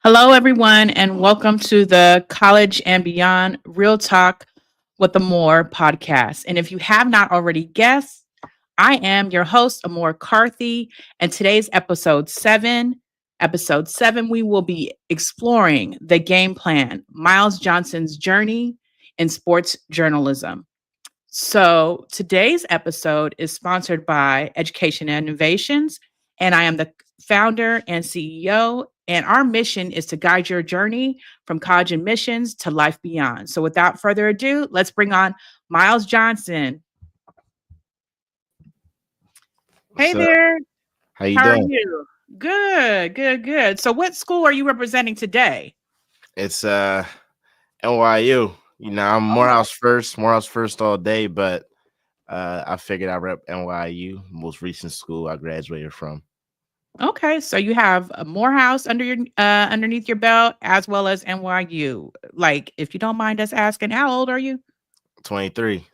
Hello, everyone, and welcome to the College and Beyond Real Talk with Amore podcast. And if you have not already guessed, I am your host, Amore Carthy, and today's episode 7. Episode 7, we will be exploring the game plan, Miles Johnson's journey in sports journalism. So today's episode is sponsored by Education and Innovations, and I am the founder and CEO. And our mission is to guide your journey from college admissions to life beyond. So without further ado, let's bring on Miles Johnson. Hey So, there, how you how are doing? you? Good, good, good. So what school are you representing today? It's NYU. I'm Morehouse first all day, but I figured I rep NYU, most recent school I graduated from. Okay, so you have a Morehouse underneath your belt as well as NYU. Like, if you don't mind us asking, how old are you? 23.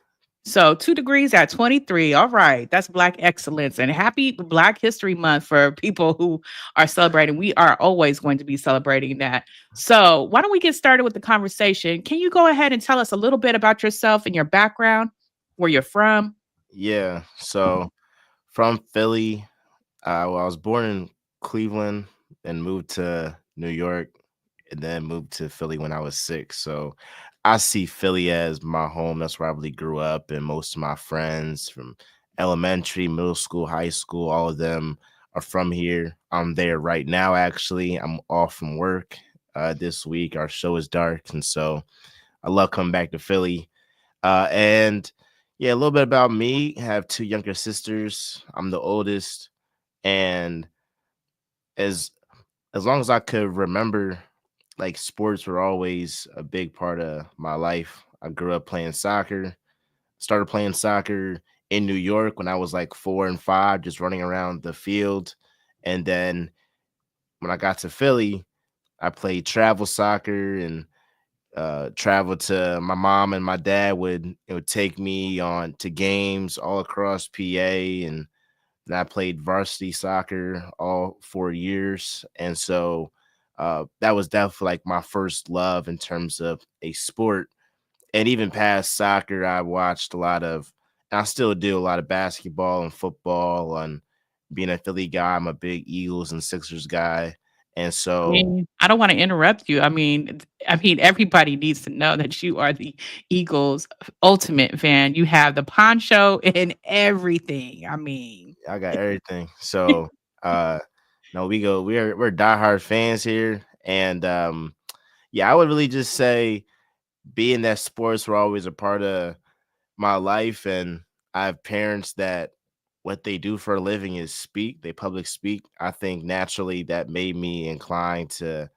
So 2 degrees at 23. All right, that's Black excellence and happy Black History Month for people who are celebrating. We are always going to be celebrating that. So why don't we get started with the conversation? Can you go ahead and tell us a little bit about yourself and your background, where you're from? Yeah. So from Philly, well, I was born in Cleveland and moved to New York and then moved to Philly when I was 6. So I see Philly as my home. That's where I really grew up. And most of my friends from elementary, middle school, high school, all of them are from here. I'm there right now, actually. I'm off from work this week. Our show is dark. And so I love coming back to Philly. And yeah, a little bit about me. I have 2 younger sisters. I'm the oldest. And as as long as I could remember, like sports were always a big part of my life. I grew up playing soccer, started playing soccer in New York when I was like 4 and 5, just running around the field. And then when I got to Philly, I played travel soccer and traveled to my mom and my dad would take me on to games all across PA and I played varsity soccer all 4 years. And so that was definitely like my first love in terms of a sport. And even past soccer, I watched a lot of, and I still do a lot of basketball and football. And being a Philly guy, I'm a big Eagles and Sixers guy. And so I don't wanna interrupt you. I mean, everybody needs to know that you are the Eagles' ultimate fan. You have the poncho and everything. I mean, I got everything. So uh no, we're diehard fans here. And yeah, I would really just say being that sports were always a part of my life, and I have parents that what they do for a living is speak, they public speak. I think naturally that made me inclined to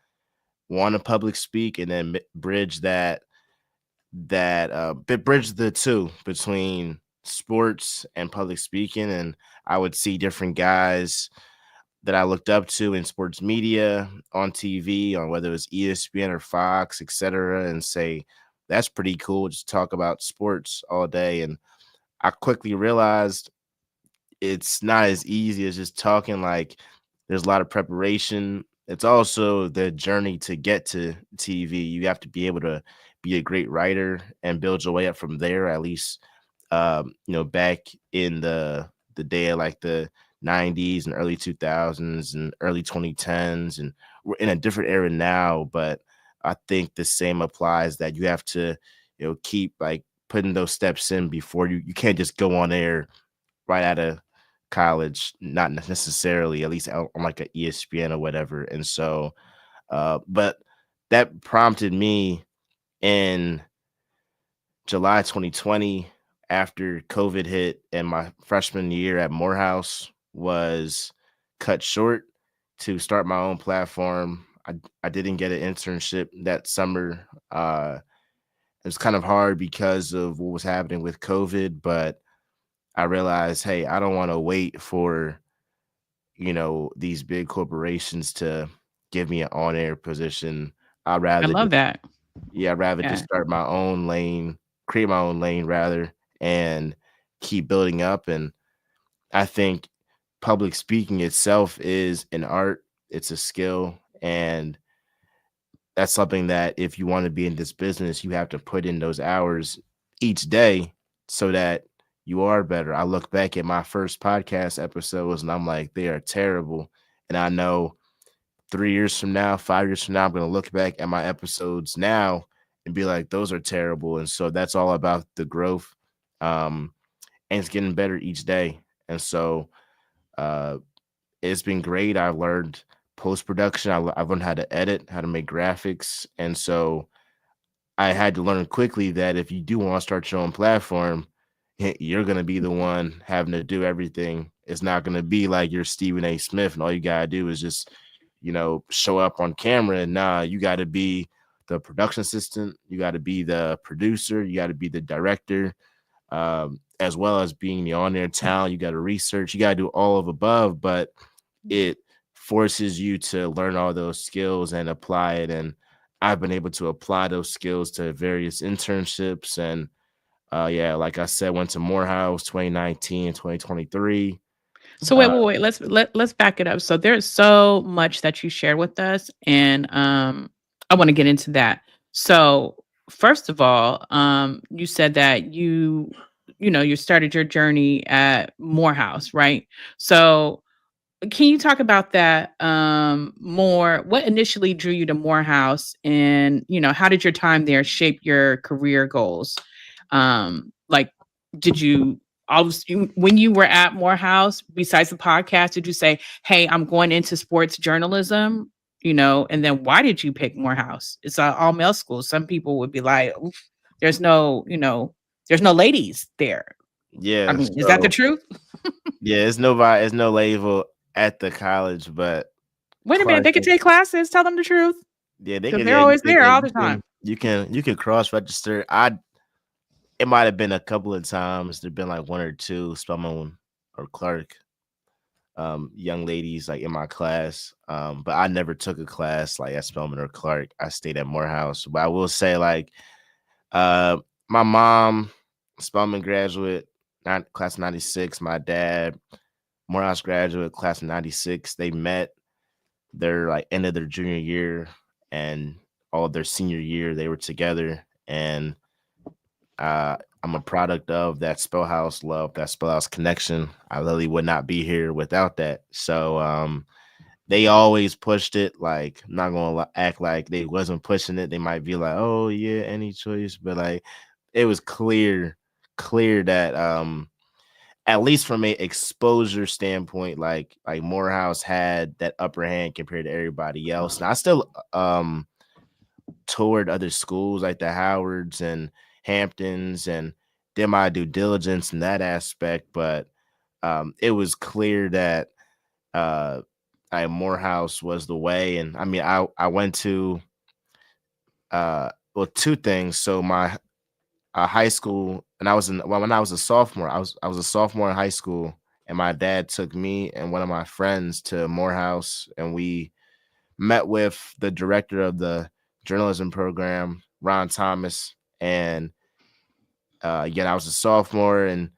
want to public speak and then bridge bridge the two between sports and public speaking. And I would see different guys that I looked up to in sports media on TV, on whether it was ESPN or Fox, etc., and say, that's pretty cool. Just talk about sports all day. And I quickly realized it's not as easy as just talking. Like, there's a lot of preparation. It's also the journey to get to TV. You have to be able to be a great writer and build your way up from there. At least, back in the day of like the 90s and early 2000s and early 2010s, and we're in a different era now. But I think the same applies, that you have to, keep like putting those steps in before you can't just go on air right out of college, not necessarily, at least on like a ESPN or whatever. And so, but that prompted me in July 2020, after COVID hit and my freshman year at Morehouse was cut short, to start my own platform. I didn't get an internship that summer. It was kind of hard because of what was happening with COVID, but I realized, hey, I don't want to wait for, these big corporations to give me an on-air position. I'd I rather love just, that. yeah, I'd rather just Yeah. start my own lane, create my own lane rather, and keep building up. And I think public speaking itself is an art, it's a skill. And that's something that if you want to be in this business, you have to put in those hours each day so that you are better. I look back at my first podcast episodes and I'm like, they are terrible. And I know 3 years from now, 5 years from now, I'm going to look back at my episodes now and be like, those are terrible. And so that's all about the growth. Um, and it's getting better each day. And so uh, it's been great. I've learned post production. I've learned how to edit, how to make graphics. And so I had to learn quickly that if you do want to start your own platform, you're going to be the one having to do everything. It's not going to be like you're Stephen A. Smith and all you got to do is just, show up on camera. And nah, you got to be the production assistant. You got to be the producer. You got to be the director, as well as being the on air talent. You got to research. You got to do all of above, but it forces you to learn all those skills and apply it. And I've been able to apply those skills to various internships. And yeah, like I said, went to Morehouse 2019 and 2023. So Uh, wait. Let's back it up. So there's so much that you shared with us, and I want to get into that. So first of all, you said that you started your journey at Morehouse, right? So can you talk about that more? What initially drew you to Morehouse, and how did your time there shape your career goals? Like, did you always when you were at Morehouse, besides the podcast, did you say, "Hey, I'm going into sports journalism"? And then why did you pick Morehouse? It's an all male school. Some people would be like, "Oof, there's there's no ladies there." I yeah, mean, is that the so truth? yeah, it's no label at the college, but Wait a minute, Clark, they could take classes. Tell them the truth. yeah, they 'Cause can, they're yeah, always there all the time. you can cross register. It might have been a couple of times. There've been like one or two Spelman or Clark young ladies like in my class. But I never took a class like at Spelman or Clark. I stayed at Morehouse. But I will say like uh my mom, Spelman graduate, class of 96, my dad, Morehouse graduate, class of 96. They met their like end of their junior year and all of their senior year they were together. And I'm a product of that Spellhouse love, that Spellhouse connection. I literally would not be here without that. So they always pushed it. Like, I'm not gonna act like they wasn't pushing it. They might be like, "Oh yeah, any choice," but like, it was clear that at least from a exposure standpoint, like Morehouse had that upper hand compared to everybody else. And I still toured other schools like the Howards and Hamptons and did my due diligence in that aspect, but it was clear that Morehouse was the way. And I mean, I went to well, two things. So my high school, and when I was a sophomore, I was a sophomore in high school, and my dad took me and one of my friends to Morehouse, and we met with the director of the journalism program, Ron Thomas. And again, I was a sophomore, and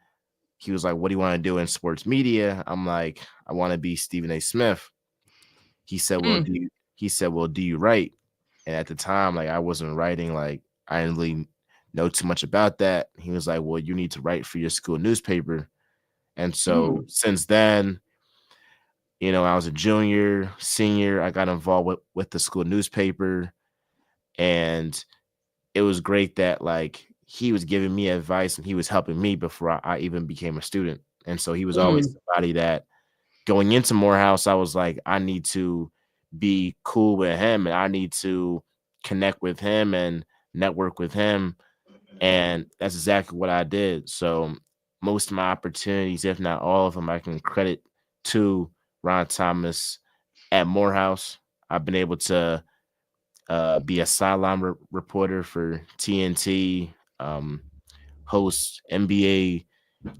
he was like, "What do you want to do in sports media?" I'm like, "I want to be Stephen A. Smith." He said, "Well, Mm, do you write?" And at the time, like I wasn't writing, like I didn't really know too much about that. He was like, "Well, you need to write for your school newspaper." And so mm, since then, I was a junior, senior. I got involved with the school newspaper, and it was great that like he was giving me advice and he was helping me before I even became a student. And so he was always mm, somebody that going into Morehouse, I was like, I need to be cool with him and I need to connect with him and network with him. And that's exactly what I did. So most of my opportunities, if not all of them, I can credit to Ron Thomas at Morehouse. I've been able to be a sideline reporter for TNT, host NBA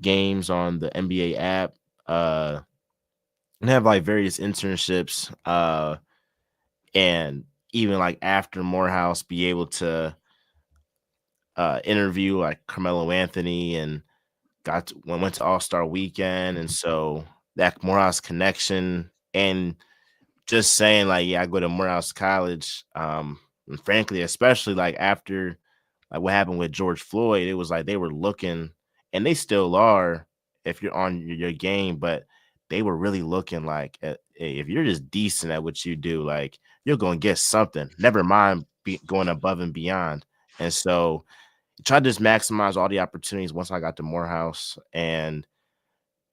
games on the NBA app, uh, and have like various internships. And even like after Morehouse, be able to interview like Carmelo Anthony and went to All Star Weekend, and so that Morehouse connection and just saying like, yeah, I go to Morehouse College. And frankly, especially like after like what happened with George Floyd, it was like they were looking, and they still are if you're on your game, but they were really looking like hey, if you're just decent at what you do, like you're going to get something. Never mind going above and beyond. And so tried to just maximize all the opportunities once I got to Morehouse, and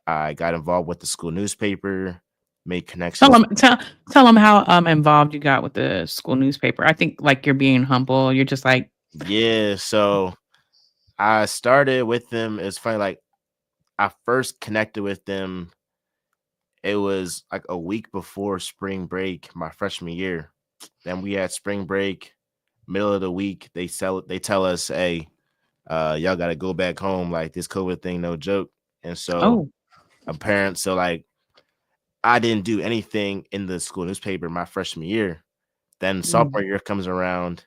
I got involved with the school newspaper, made Tell connections. them tell them how, involved you got with the school newspaper. I think, like, you're being humble. You're just like, Yeah, so I started with them. It's funny, like I first connected with them. It was like a week before spring break, my freshman year. Then we had spring break, middle of the week. They tell us, hey, y'all gotta go back home. Like this COVID thing, no joke. And so "Oh, apparent, so like I didn't do anything in the school newspaper my freshman year. Then mm, sophomore year comes around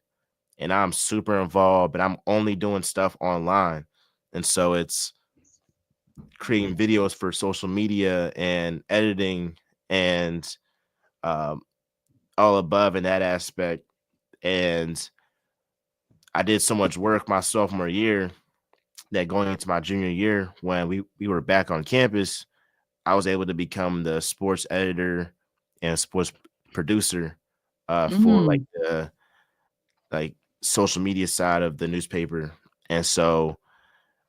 and I'm super involved, but I'm only doing stuff online. And so it's creating videos for social media and editing and um, all above in that aspect. And I did so much work my sophomore year that going into my junior year, when we were back on campus, I was able to become the sports editor and sports producer for like mm, the like social media side of the newspaper. And so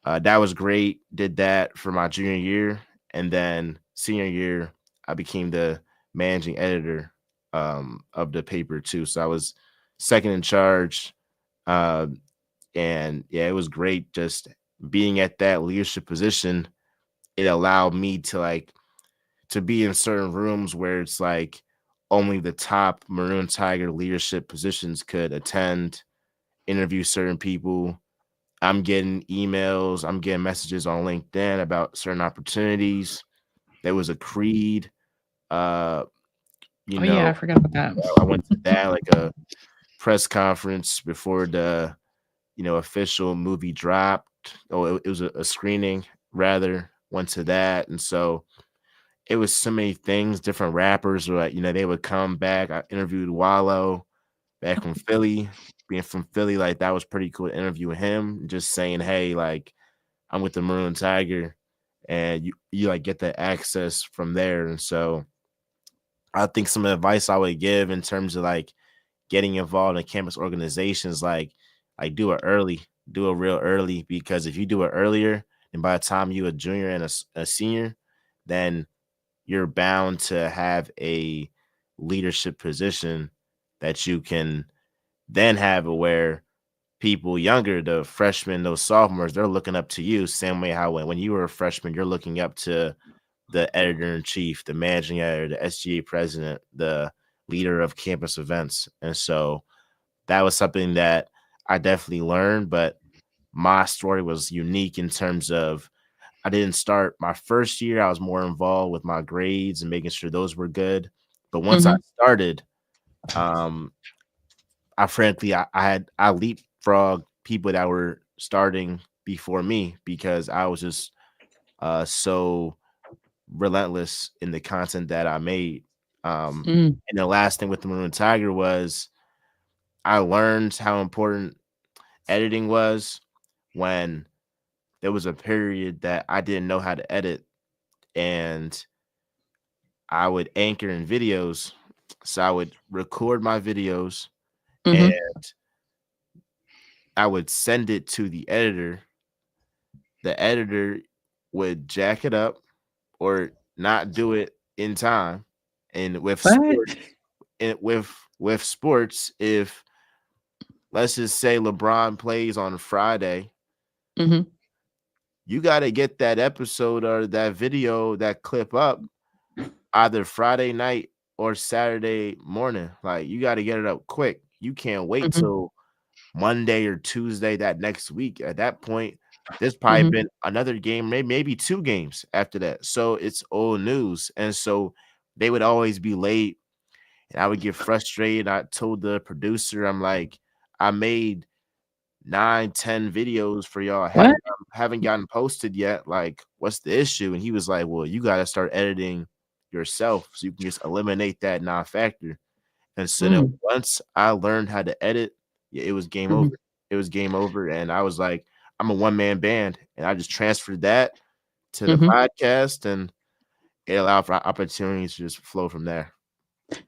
that was great. Did that for my junior year, and then senior year, I became the managing editor of the paper too. So I was second in charge, uh, and yeah, it was great. Just being at that leadership position, it allowed me to like to be in certain rooms where it's like only the top Maroon Tiger leadership positions could attend, interview certain people. I'm getting emails, I'm getting messages on LinkedIn about certain opportunities. There was a Creed, uh, you oh, yeah, know, I forgot about that." I went to that like a press conference before the official movie dropped. Oh, it was a screening rather. Went to that, and so it was so many things. Different rappers were like, they would come back. I interviewed Wallow back from Philly. Being from Philly, like that was pretty cool to interview him. Just saying, hey, like I'm with the Maroon Tiger, and you like get the access from there. And so I think some advice I would give in terms of like getting involved in campus organizations, like do it early, do it real early, because if you do it earlier, and by the time you a junior and a senior, then you're bound to have a leadership position that you can then have where people younger, the freshmen, those sophomores, they're looking up to you. Same way how when you were a freshman, you're looking up to the editor in chief, the managing editor, the SGA president, the leader of campus events. And so that was something that I definitely learned. But my story was unique in terms of I didn't start my first year. I was more involved with my grades and making sure those were good. But once I Mhm, started, um, I frankly I leapfrogged people that were starting before me because I was just so relentless in the content that I made. mm, And the last thing with the Maroon Tiger was I learned how important editing was when there was a period that I didn't know how to edit, and I would anchor in videos. So I would record my videos and mhm, I would send it to the editor. The editor would jack it up or not do it in time. And with "What?" sport, and with sports, if let's just say LeBron plays on Friday, Mhm, you got to get that episode or that video, that clip up either Friday night or Saturday morning. Like you got to get it up quick. You can't wait mhm, till Monday or Tuesday that next week. At that point, there's probably mhm, been another game, maybe two games after that. So it's old news. And so they would always be late and I would get frustrated. I told the producer, I'm like, I made 9, 10 videos for y'all. "What?" Haven't gotten posted yet. Like, what's the issue? And he was like, well, you gotta start editing yourself so you can just eliminate that non-factor. And so then Mm, once I learned how to edit, yeah, it was game over. mhm, It was game over, and I was like, I'm a one man band, and I just transferred that to the mhm. podcast, and it allowed for opportunities to just flow from there.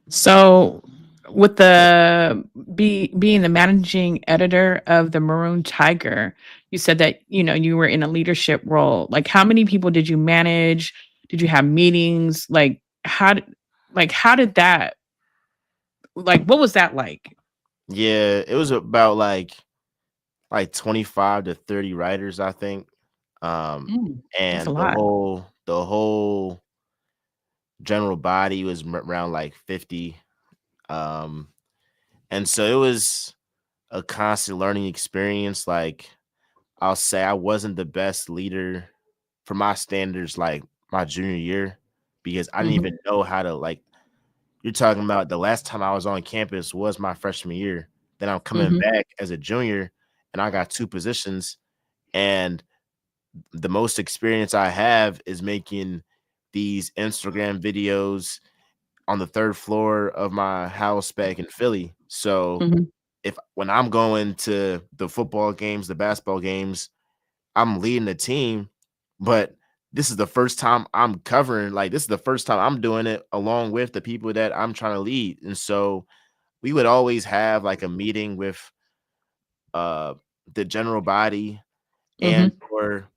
So, with the being the managing editor of the Maroon Tiger, you said that you were in a leadership role. Like, how many people did you manage? Did you have meetings? How did that what was that like? Yeah, it was about like 25 to 30 writers, I think. Um, Mm, that's a and the lot. whole general body was around like 50. Um, and so it was a constant learning experience. Like I'll say I wasn't the best leader for my standards like my junior year because I didn't Mhm, even know how to like you're talking about the last time I was on campus was my freshman year. Then I'm coming mhm, back as a junior and I got two positions and the most experience I have is making these Instagram videos on the third floor of my house back in Philly. So mhm, if when I'm going to the football games, the basketball games, I'm leading the team, but this is the first time I'm covering, like this is the first time I'm doing it along with the people that I'm trying to lead. And so we would always have like a meeting with uh the general body and mhm, or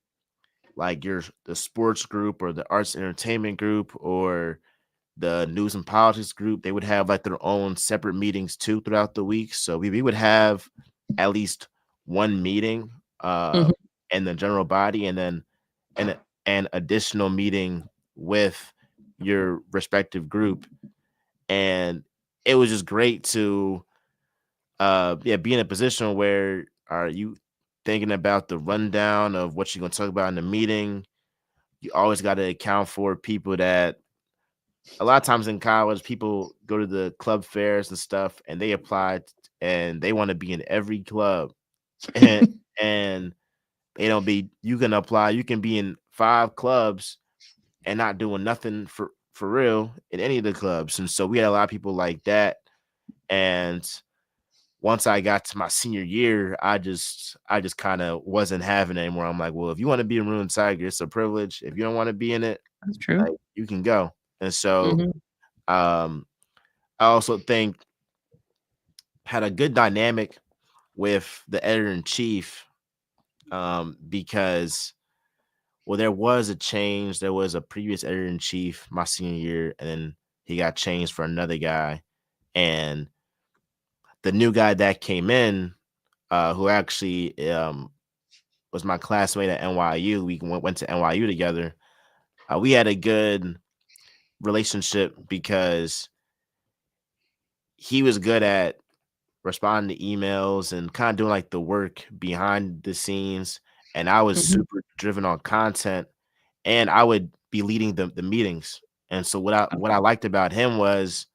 like the sports group or the arts entertainment group or the news and politics group. They would have like their own separate meetings too throughout the week. So we would have at least one meeting mhm, in the general body and then an additional meeting with your respective group. And it was just great to yeah, be in a position where are you thinking about the rundown of what you're gonna talk about in the meeting. You always got to account for people that a lot of times in college, people go to the club fairs and stuff, and they apply and they want to be in every club, and and they don't be. You can apply, you can be in 5 clubs and not doing nothing for real in any of the clubs, and so we had a lot of people like that. And once I got to my senior year, I just kind of wasn't having it anymore. I'm like, well, if you want to be a Maroon Tiger, it's a privilege. If you don't want to be in it, that's true. like you can go. And so Mhm, um I also think had a good dynamic with the editor in chief because well there was a change. There was a previous editor in chief my senior year, and then he got changed for another guy. And the new guy that came in, who actually was my classmate at NYU, we went to NYU together. We had a good relationship because he was good at responding to emails and kind of doing like the work behind the scenes. And I was mhm. super driven on content and I would be leading the meetings. And so what I liked about him was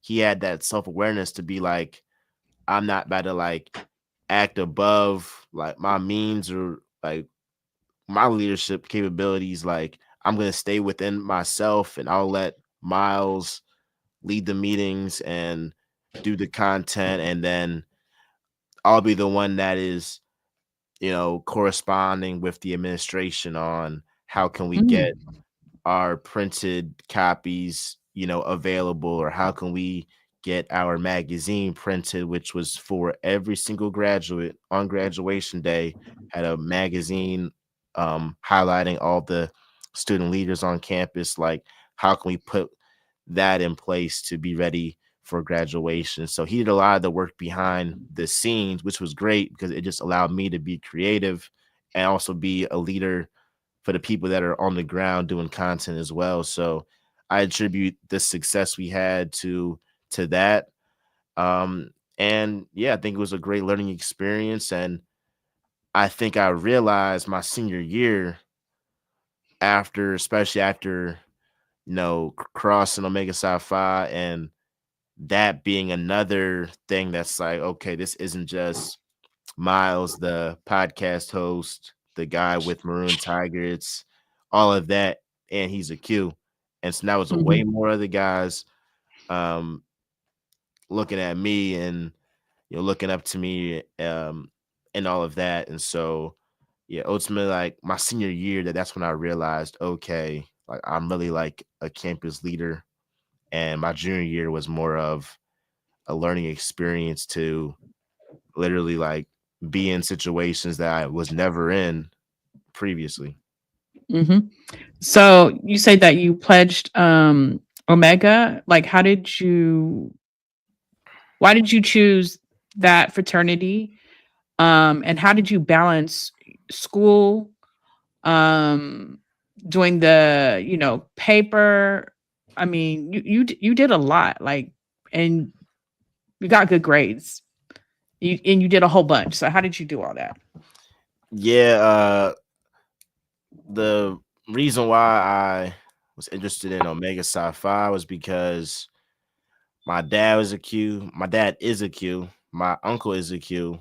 he had that self-awareness to be like, I'm not about to like act above like my means or like my leadership capabilities. Like I'm gonna stay within myself and I'll let Miles lead the meetings and do the content and then I'll be the one that is, corresponding with the administration on how can we get Mm, our printed copies, available, or how can we get our magazine printed, which was for every single graduate on graduation day, had a magazine highlighting all the student leaders on campus. Like, how can we put that in place to be ready for graduation? So he did a lot of the work behind the scenes, which was great because it just allowed me to be creative and also be a leader for the people that are on the ground doing content as well. So I attribute the success we had to that. And yeah, I think it was a great learning experience. And I think I realized my senior year after, especially after, crossing Omega Psi Phi and that being another thing that's like, okay, this isn't just Miles, the podcast host, the guy with Maroon Tiger. It's all of that, and he's a Q. And so now it's mhm, way more other guys um, looking at me and looking up to me, and all of that. And so yeah, ultimately, like my senior year, that's when I realized, okay, like I'm really like a campus leader. And my junior year was more of a learning experience to literally like be in situations that I was never in previously. Hmm. So you say that you pledged Omega. Like, why did you choose that fraternity? And how did you balance school, um, doing the, paper? I mean, you did a lot, like, and you got good grades. And you did a whole bunch. So how did you do all that? Yeah, the reason why I was interested in Omega Psi Phi was because my dad was a Q. My dad is a Q. My uncle is a Q.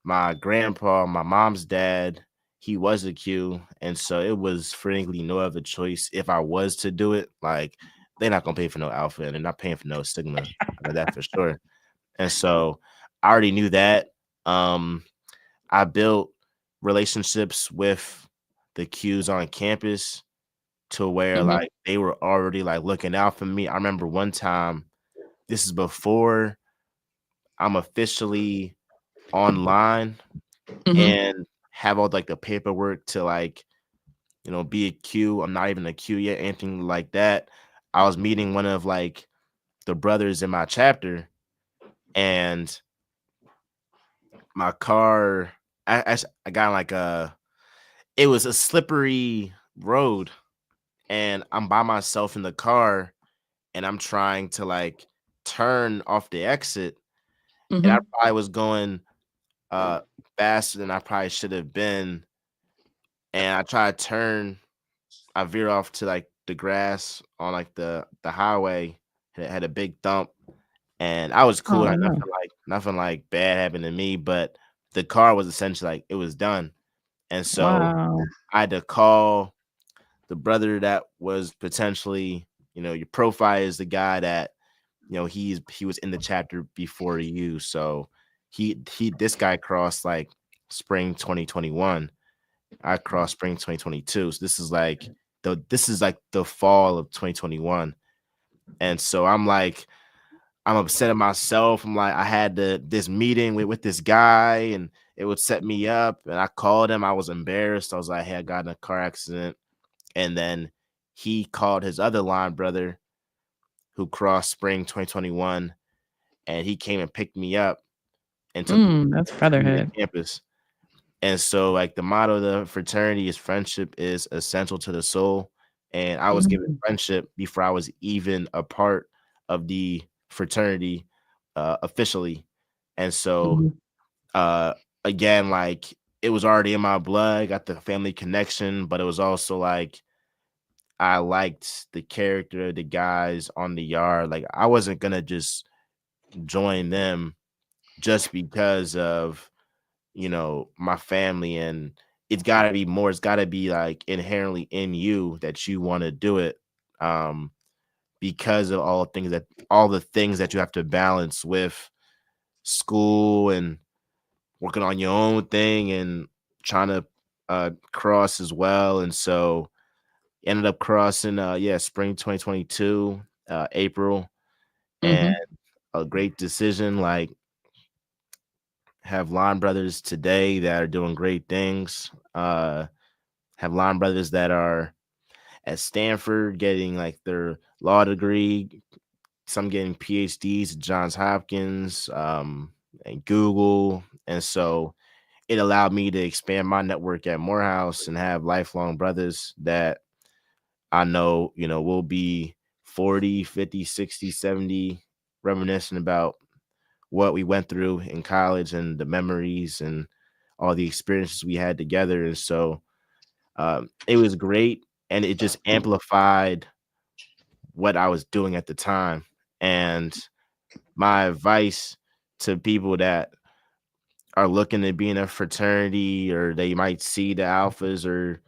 My grandpa, my mom's dad, he was a Q. And so it was frankly no other choice if I was to do it. Like, they're not gonna pay for no alpha and they're not paying for no sigma. I know that for sure. And so I already knew that. Um, I built relationships with the Qs on campus to where Mhm, like they were already like looking out for me. I remember one time, this is before I'm officially online mhm, and have all like the paperwork to like, be a Q. I'm not even a Q yet, anything like that. I was meeting one of like the brothers in my chapter, and my car, I got like it was a slippery road, and I'm by myself in the car, and I'm trying to like turn off the exit, and I mhm. probably was going uh faster than I probably should have been, and I try to turn, I veer off to like the grass on like the highway. It had a big thump, and I was cool. Oh, Like no. nothing like bad happened to me, but the car was essentially like it was done. And so Wow. I had to call the brother that was potentially, your profile is the guy that, he was in the chapter before you. So this guy crossed like spring 2021. I crossed spring 2022. So this is like the fall of 2021. And so I'm upset at myself. I'm like, I had this meeting with this guy and it would set me up. And I called him. I was embarrassed. I was like, hey, I got in a car accident. And then he called his other line brother who crossed spring 2021, and he came and picked me up and That's took me to brotherhood. campus. And so, like, the motto of the fraternity is friendship is essential to the soul. And I was given Mhm, friendship before I was even a part of the fraternity officially. And so, mhm, uh, again, like, it was already in my blood, got the family connection, but it was also like I liked the character of the guys on the yard. Like, I wasn't gonna just join them just because of my family, and it's got to be more, it's got to be like inherently in you that you want to do it, um because of all the things that you have to balance with school and working on your own thing and trying to cross as well. And so ended up crossing spring 2022, April, and mhm, a great decision. Like, have line brothers today that are doing great things. Have line brothers that are at Stanford getting like their law degree, some getting PhDs at Johns Hopkins, and Google. And so it allowed me to expand my network at Morehouse and have lifelong brothers that I know, will be 40, 50, 60, 70, reminiscing about what we went through in college and the memories and all the experiences we had together. And so it was great, and it just amplified what I was doing at the time. And my advice to people that are looking to be in a fraternity, or they might see the alphas or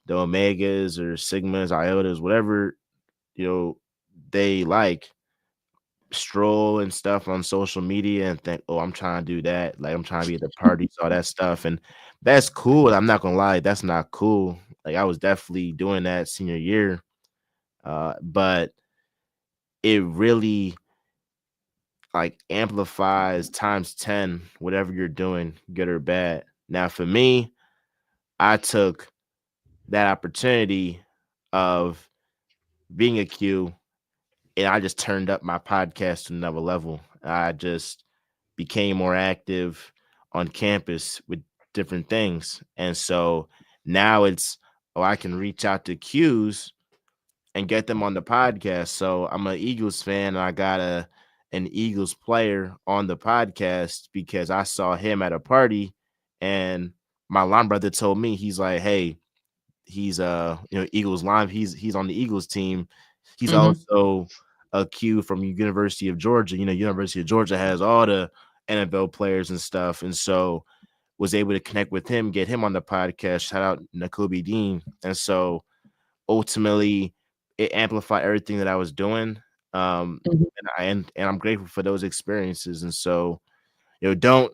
the omegas or sigmas, iotas, whatever, you know, they like, stroll and stuff on social media and think, oh, I'm trying to do that. Like I'm trying to be at the parties, all that stuff. And that's cool. I'm not gonna lie, that's not cool. Like I was definitely doing that senior year. But it really like amplifies times 10 whatever you're doing, good or bad. Now for me, I took that opportunity of being a Q and I just turned up my podcast to another level. I just became more active on campus with different things. And so now it's, oh, I can reach out to Qs and get them on the podcast. So I'm an Eagles fan and I got an Eagles player on the podcast because I saw him at a party and my line brother told me, he's like, hey, he's Eagles line. He's on the Eagles team. He's Mhm. also a Q from University of Georgia. University of Georgia has all the NFL players and stuff, and so was able to connect with him, get him on the podcast. Shout out Nakobe Dean, and so ultimately it amplified everything that I was doing. Mhm. And I'm grateful for those experiences. And so don't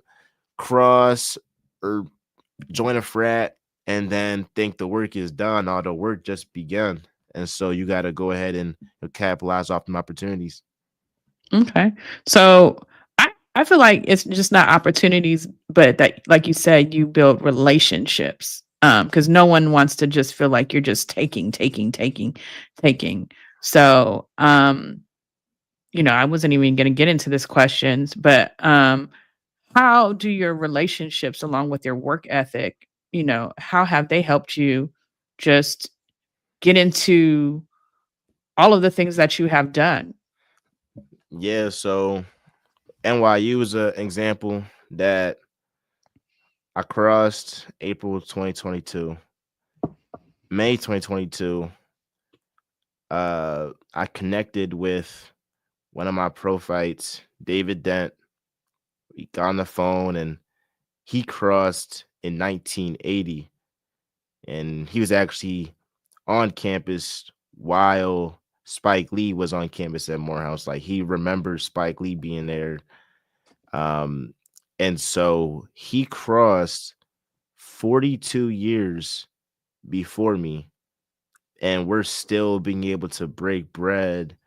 cross or join a frat and then think the work is done or the work just begun. And so you got to go ahead and capitalize off them opportunities. Okay. So I feel like it's just not opportunities, but that, like you said, you build relationships. Because no one wants to just feel like you're just taking, taking, taking, taking. So I wasn't even gonna get into this questions, but how do your relationships along with your work ethic, how have they helped you just get into all of the things that you have done? Yeah, so NYU is an example that I crossed April 2022. May 2022, I connected with one of my pro fights, David Dent. We got on the phone and he crossed in 1980. And he was actually on campus while Spike Lee was on campus at Morehouse. Like he remembers Spike Lee being there. Um, and so he crossed 42 years before me, and we're still being able to break bread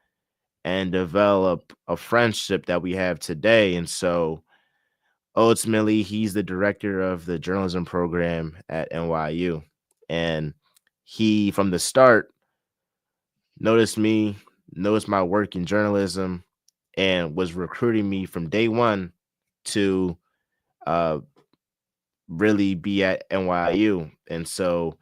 and develop a friendship that we have today. And so ultimately, he's the director of the journalism program at NYU. And he, from the start, noticed me, noticed my work in journalism, and was recruiting me from day one to uh, really be at NYU. And so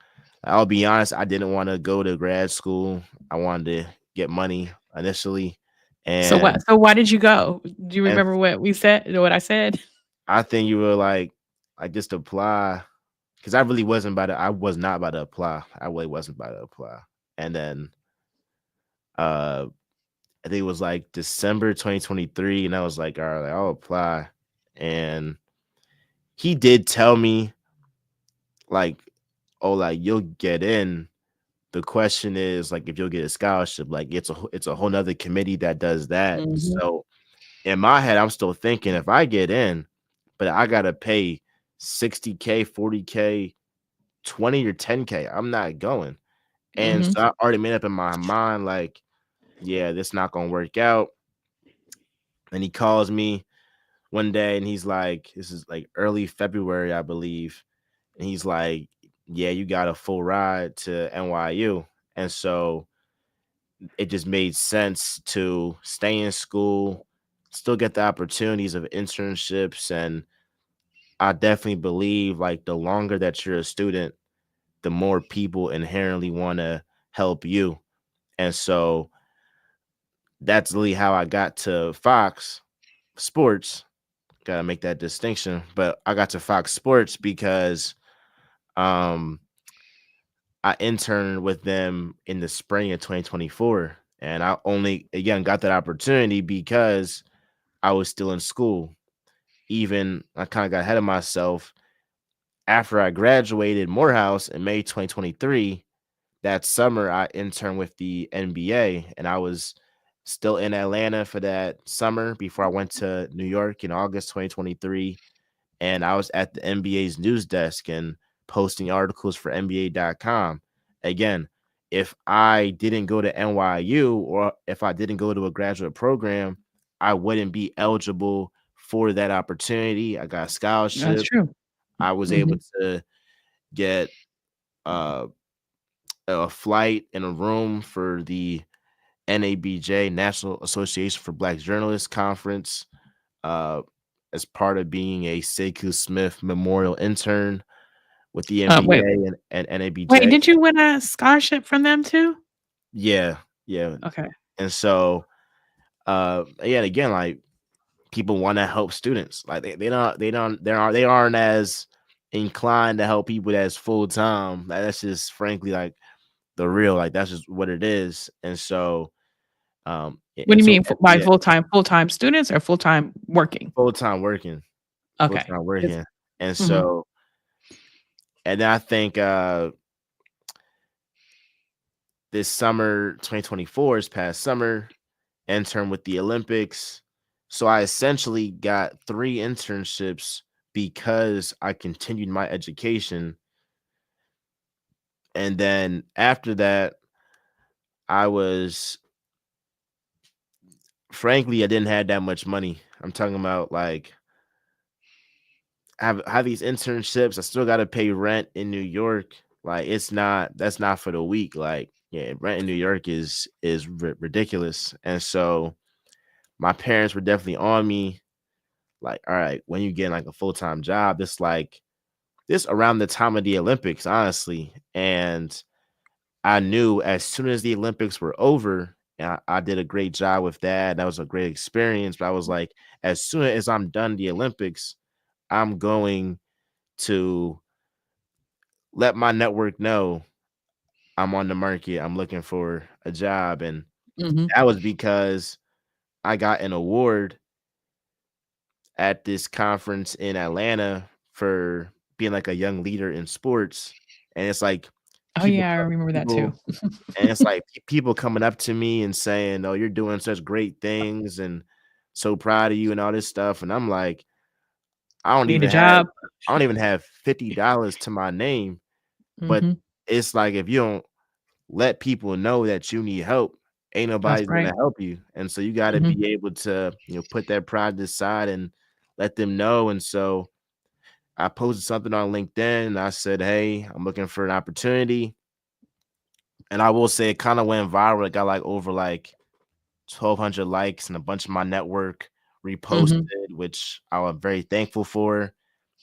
I'll be honest, I didn't want to go to grad school. I wanted to get money initially. So And what so why did you go? Do you and remember what we said what I said? I think you were like just apply because I was not about to apply. I really wasn't about to apply. And then uh I think it was like December 2023, and I was like, all right, like, I'll apply. And he did tell me, like, oh, like you'll get in. The question is like if you'll get a scholarship, like it's a whole nother committee that does that. Mhm, So in my head, I'm still thinking if I get in, but I gotta pay 60K, 40K, 20 or 10K, I'm not going. And mhm. so I already made up in my mind, like, yeah, this not gonna work out. And he calls me one day and he's like, this is like early February, I believe. And he's like, yeah, you got a full ride to NYU. And so it just made sense to stay in school, still get the opportunities of internships. And I definitely believe like the longer that you're a student, the more people inherently want to help you. And so that's really how I got to Fox Sports. Gotta make that distinction. But I got to Fox Sports because um I interned with them in the spring of 2024. And I only again got that opportunity because I was still in school. Even I kind of got ahead of myself after I graduated Morehouse in May 2023. That summer I interned with the NBA and I was still in Atlanta for that summer before I went to New York in August 2023. And I was at the NBA's news desk and posting articles for NBA.com. Again, if I didn't go to NYU or if I didn't go to a graduate program, I wouldn't be eligible for that opportunity. I got a That's scholarship. true. I was able Mhm. to get uh, a flight and a room for the NABJ, National Association for Black Journalists Conference, uh, as part of being a Sekou Smith Memorial intern with the Wait, NBA and wait, NABJ. did you win a scholarship from them too? Yeah, yeah. Okay. And so, yeah, again, like people want to help students. Like they aren't as inclined to help people that's full time. Like, that's just frankly like the real, like that's just what it is. And so, What do you mean by yeah, full-time students or full-time working? full time working, full Okay. time It's working. And mhm. so, and then I think this summer 2024 is past summer, intern with the Olympics. So I essentially got 3 internships because I continued my education. And then after that, I was frankly, I didn't have that much money. I'm talking about like have these internships. I still got to pay rent in New York. Like it's not that's not for the week. Like yeah, rent in New York is ridiculous. And so my parents were definitely on me. Like, all right, when you get like a full time job, this around the time of the Olympics, honestly. And I knew as soon as the Olympics were over, and I did a great job with that. That was a great experience. But I was like, as soon as I'm done the Olympics, I'm going to let my network know I'm on the market. I'm looking for a job. And Mhm. that was because I got an award at this conference in Atlanta for being like a young leader in sports. And it's like Oh, people, yeah, I remember that too. people, and it's like people coming up to me and saying, "Oh, you're doing such great things and so proud of you and all this stuff." And I'm like, I don't Need a even have, job. I don't even have $50 to my name. But Mhm. it's like if you don't let people know that you need help, ain't That's nobody's right. gonna help you. And so you got to Mhm. be able to, put that pride aside and let them know. And so I posted something on LinkedIn and I said, "Hey, I'm looking for an opportunity." And I will say it kind of went viral. It got like over like 1,200 likes and a bunch of my network Mhm. reposted, which I was very thankful for.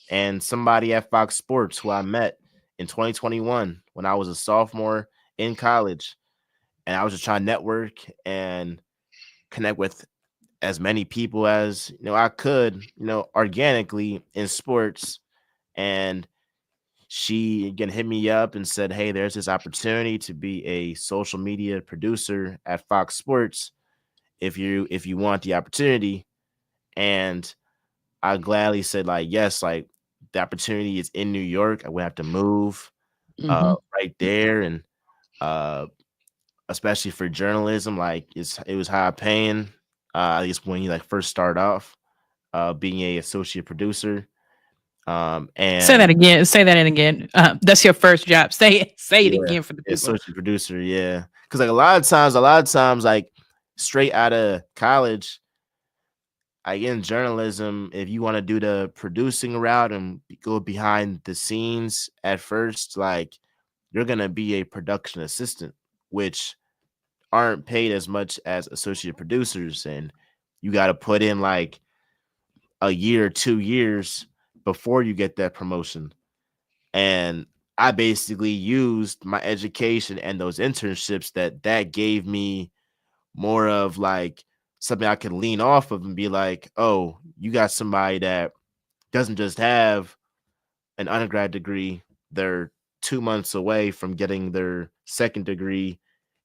And somebody at Fox Sports who I met in 2021 when I was a sophomore in college, and I was just trying to network and connect with as many people as I could, organically in sports. And she again hit me up and said, "Hey, there's this opportunity to be a social media producer at Fox Sports if you want the opportunity." And I gladly said like, "Yes, like the opportunity is in New York. I would have to move Mhm. right there and uh especially for journalism, like it was high paying at least when you like first start off being a associate producer. Say And that again. Say that again. That's your first job. Say it yeah, again for the people. associate producer, yeah. Because like a lot of times, like straight out of college, like in journalism, if you want to do the producing route and go behind the scenes at first, like you're gonna be a production assistant, which aren't paid as much as associate producers, and you got to put in like a year, 2 years before you get that promotion. And I basically used my education and those internships that gave me more of like something I could lean off of and be like, "Oh, you got somebody that doesn't just have an undergrad degree, they're 2 months away from getting their second degree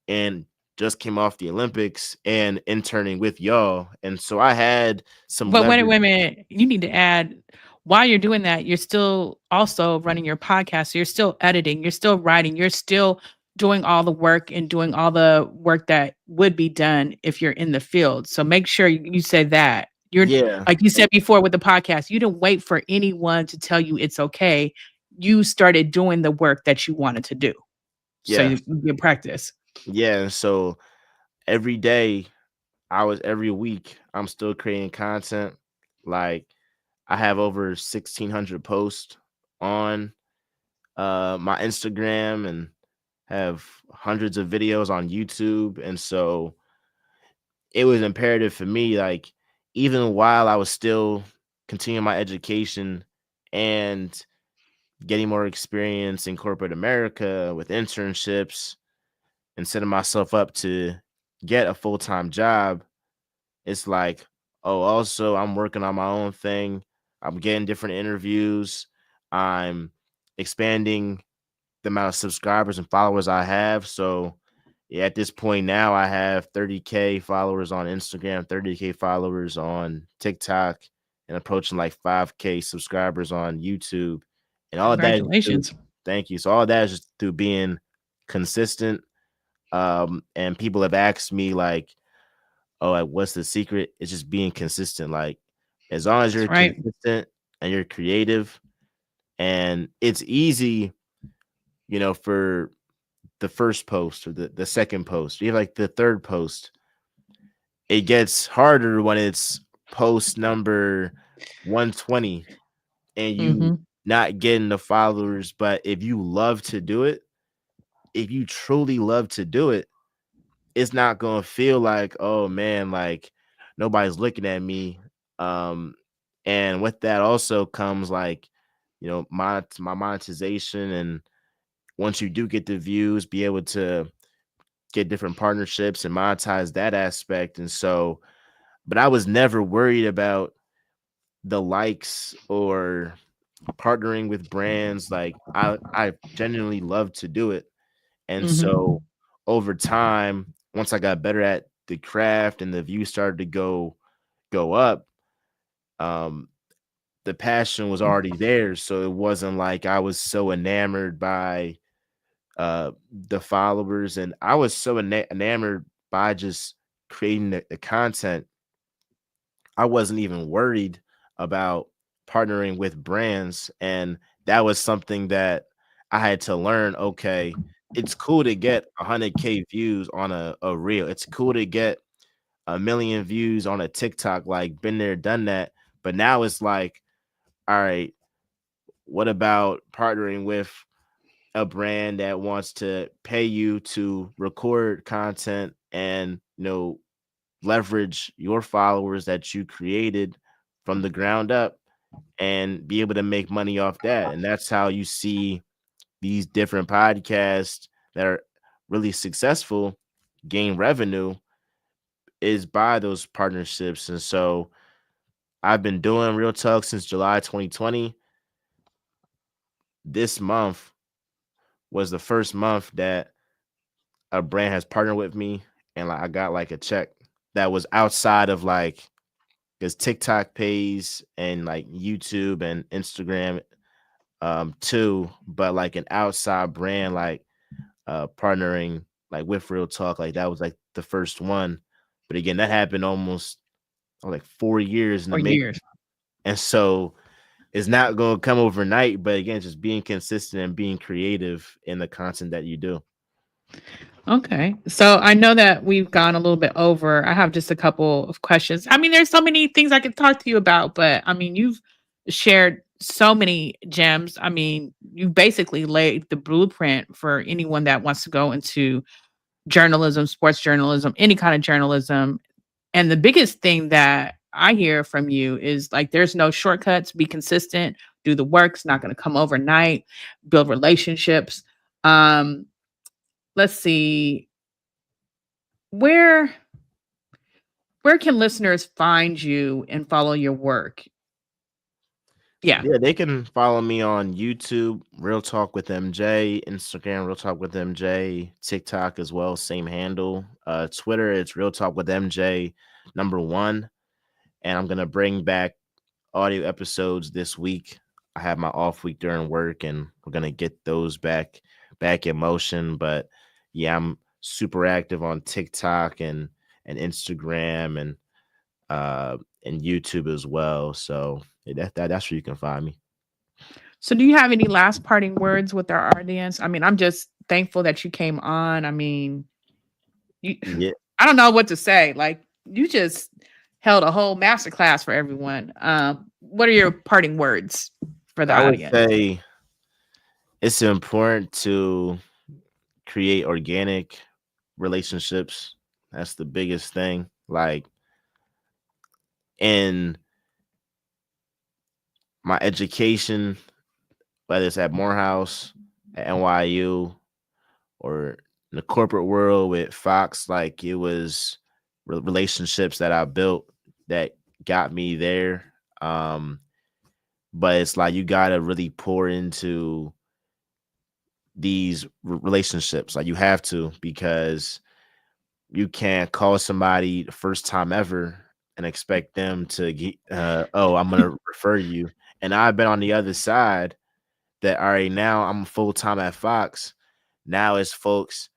and just came off the Olympics and interning with y'all." And so I had some But leverage. wait a minute, you need to add while you're doing that, you're still also running your podcast. So you're still editing, you're still writing, you're still doing all the work and doing all the work that would be done if you're in the field. So make sure you say that. You're Yeah, like you said before with the podcast, you didn't wait for anyone to tell you it's okay. You started doing the work that you wanted to do. So yeah, you get practice. yeah. And so every day, every week, I'm still creating content. Like I have over 1,600 posts on my Instagram and have hundreds of videos on YouTube. And so it was imperative for me, like, even while I was still continuing my education and getting more experience in corporate America with internships and setting myself up to get a full time job, it's like, oh, also, I'm working on my own thing. I'm getting different interviews. I'm expanding the amount of subscribers and followers I have. So yeah, at this point now, I have 30K followers on Instagram, 30K followers on TikTok, and approaching like 5K subscribers on YouTube. And all of that is through, Congratulations. thank you. So all of that is just through being consistent. And people have asked me like, oh, like, what's the secret? It's just being consistent. Like, as long as That's you're right. consistent and you're creative, and it's easy, for the first post or the second post, even like the third post, it gets harder when it's post number 120 and you Mhm. not getting the followers. But if you love to do it, if you truly love to do it, it's not gonna feel like, oh man, like nobody's looking at me. Um, and with that also comes like, my monetization, and once you do get the views, be able to get different partnerships and monetize that aspect. And so, but I was never worried about the likes or partnering with brands. Like I genuinely love to do it. And Mhm. so over time, once I got better at the craft and the views started to go up, um, the passion was already there. So it wasn't like I was so enamored by the followers, and I was so enamored by just creating the content. I wasn't even worried about partnering with brands, and that was something that I had to learn. Okay, it's cool to get 100K views on a reel. It's cool to get 1 million views on a TikTok. Like, been there, done that. But now it's like, all right, what about partnering with a brand that wants to pay you to record content and leverage your followers that you created from the ground up and be able to make money off that? And that's how you see these different podcasts that are really successful gain revenue, is by those partnerships. And so I've been doing Real Talk since July 2020. This month was the first month that a brand has partnered with me, and like I got like a check that was outside of like, because TikTok pays and like YouTube and Instagram too, but like an outside brand like partnering like with Real Talk, like that was like the first one. But again, that happened almost like 4 years in the For making. years. And so it's not going to come overnight, but again, just being consistent and being creative in the content that you do. Okay. So I know that we've gone a little bit over. I have just a couple of questions. I mean, there's so many things I could talk to you about, but I mean, you've shared so many gems. I mean, you basically laid the blueprint for anyone that wants to go into journalism, sports journalism, any kind of journalism. And the biggest thing that I hear from you is like there's no shortcuts, be consistent, do the work. It's not going to come overnight, build relationships. Um, let's see. Where where can listeners find you and follow your work? Yeah. Yeah, they can follow me on YouTube, Real Talk with MJ, Instagram, Real Talk with MJ, TikTok as well, same handle. Twitter, it's Real Talk with MJ #1. And I'm gonna bring back audio episodes this week. I have my off week during work, and we're gonna get those back in motion. But yeah, I'm super active on TikTok and Instagram and YouTube as well. So yeah, that's where you can find me. So, do you have any last parting words with our audience? I mean, I'm just thankful that you came on. I mean, you, Yeah, I don't know what to say. Like, you just held a whole masterclass for everyone. What are your parting words for the I would audience? say it's important to create organic relationships. That's the biggest thing. Like in my education, whether it's at Morehouse, at NYU, or in the corporate world with Fox, like it was relationships that I built that got me there. Um, but it's like you gotta really pour into these relationships. Like you have to, because you can't call somebody the first time ever and expect them to get, oh, I'm gonna refer you. And I've been on the other side that all right, now I'm full time at Fox. Now it's folks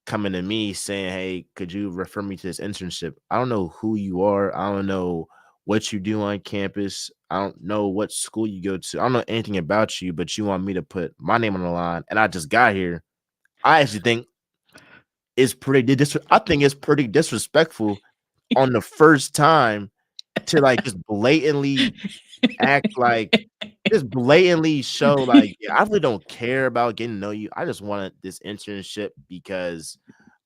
coming to me saying, "Hey, could you refer me to this internship?" I don't know who you are. I don't know what you do on campus. I don't know what school you go to. I don't know anything about you, but you want me to put my name on the line, and I just got here. I actually think it's I think it's pretty disrespectful on the first time to like just blatantly act like just blatantly show like, yeah, I really don't care about getting to know you. I just wanted this internship because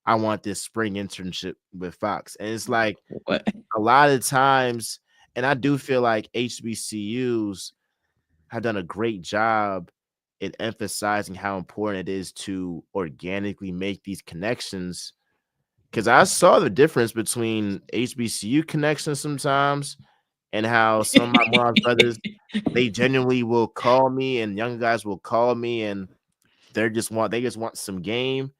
I want this spring internship with Fox. And it's like What? a lot of times, and I do feel like HBCUs have done a great job in emphasizing how important it is to organically make these connections. Cause I saw the difference between HBCU connections sometimes and how some of my Morehouse brothers, they genuinely will call me and young guys will call me and they just want some game.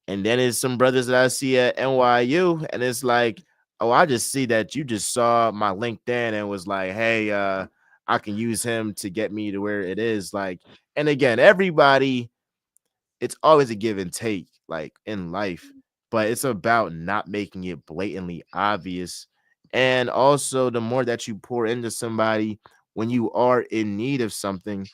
And then it's some brothers that I see at NYU, and it's like, oh, I just see that you just saw my LinkedIn and was like, hey, I can use him to get me to where it is. Like, and again, everybody, it's always a give and take, like in life, but it's about not making it blatantly obvious. And also, the more that you pour into somebody when you are in need of something,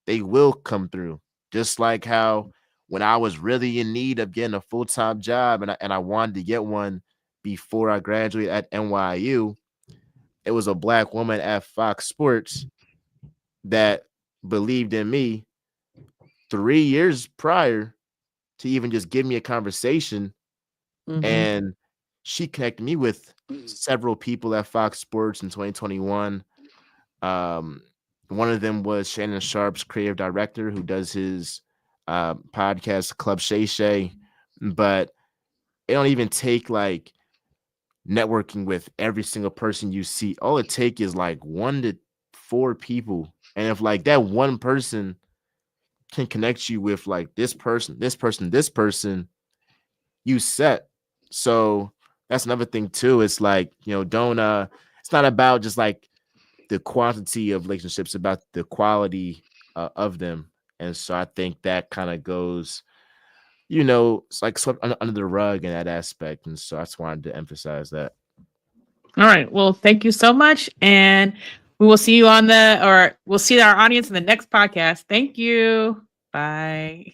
they will come through. Just like how when I was really in need of getting a full-time job and I wanted to get one before I graduated at NYU, it was a black woman at Fox Sports that believed in me 3 years prior to even just give me a conversation. Mhm. And she connected me with several people at Fox Sports in 2021. Um, One of them was Shannon Sharp's creative director who does his podcast Club Shay Shay. But it don't even take like networking with every single person you see. All it take is like 1 to 4 people. And if like that one person can connect you with like this person, this person, this person, you set. So that's another thing too. It's like, don't it's not about just like the quantity of relationships, about the quality of them. And so I think that kind of goes, it's like swept under the rug in that aspect. And so I just wanted to emphasize that. All right. Well, thank you so much. And we will see you on we'll see our audience in the next podcast. Thank you. Bye.